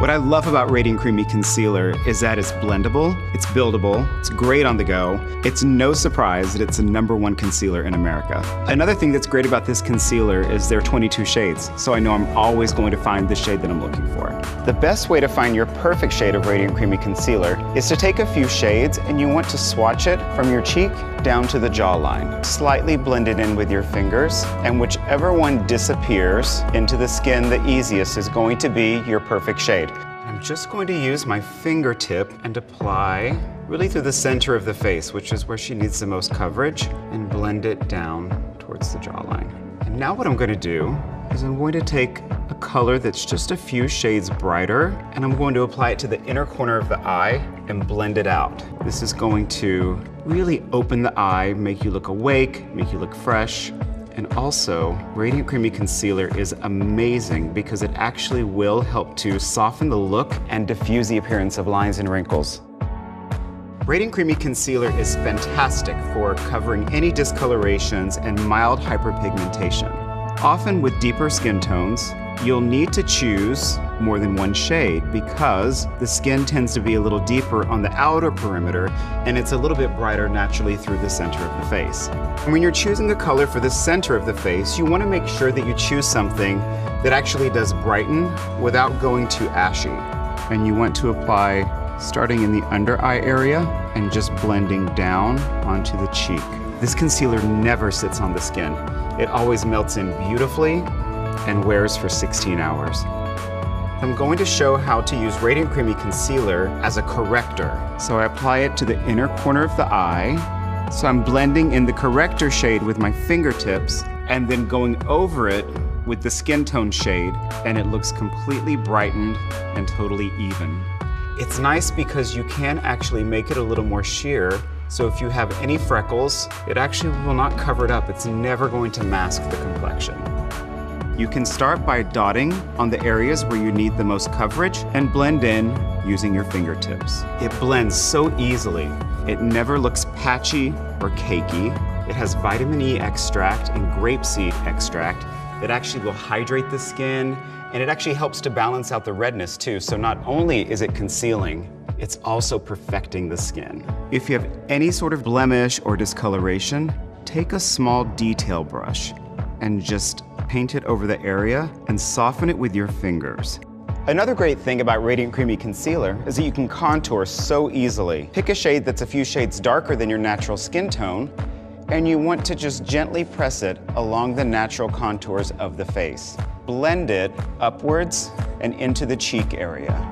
What I love about Radiant Creamy Concealer is that it's blendable, it's buildable, it's great on the go. It's no surprise that it's the #1 concealer in America. Another thing that's great about this concealer is there are 22 shades, so I know I'm always going to find the shade that I'm looking for. The best way to find your perfect shade of Radiant Creamy Concealer is to take a few shades and you want to swatch it from your cheek down to the jawline. Slightly blend it in with your fingers, and whichever one disappears into the skin the easiest is going to be your perfect shade. I'm just going to use my fingertip and apply really through the center of the face, which is where she needs the most coverage, and blend it down towards the jawline. And now what I'm going to do is I'm going to take a color that's just a few shades brighter, and I'm going to apply it to the inner corner of the eye and blend it out. This is going to really open the eye, make you look awake, make you look fresh. And also, Radiant Creamy Concealer is amazing because it actually will help to soften the look and diffuse the appearance of lines and wrinkles. Radiant Creamy Concealer is fantastic for covering any discolorations and mild hyperpigmentation. Often with deeper skin tones, you'll need to choose more than one shade because the skin tends to be a little deeper on the outer perimeter and it's a little bit brighter naturally through the center of the face. And when you're choosing a color for the center of the face, you want to make sure that you choose something that actually does brighten without going too ashy. And you want to apply starting in the under eye area and just blending down onto the cheek. This concealer never sits on the skin. It always melts in beautifully and wears for 16 hours. I'm going to show how to use Radiant Creamy Concealer as a corrector. So I apply it to the inner corner of the eye. So I'm blending in the corrector shade with my fingertips and then going over it with the skin tone shade, and it looks completely brightened and totally even. It's nice because you can actually make it a little more sheer, so if you have any freckles, it actually will not cover it up. It's never going to mask the complexion. You can start by dotting on the areas where you need the most coverage and blend in using your fingertips. It blends so easily. It never looks patchy or cakey. It has vitamin E extract and grapeseed extract that actually will hydrate the skin, and it actually helps to balance out the redness too. So not only is it concealing, it's also perfecting the skin. If you have any sort of blemish or discoloration, take a small detail brush and just paint it over the area and soften it with your fingers. Another great thing about Radiant Creamy Concealer is that you can contour so easily. Pick a shade that's a few shades darker than your natural skin tone, and you want to just gently press it along the natural contours of the face. Blend it upwards and into the cheek area.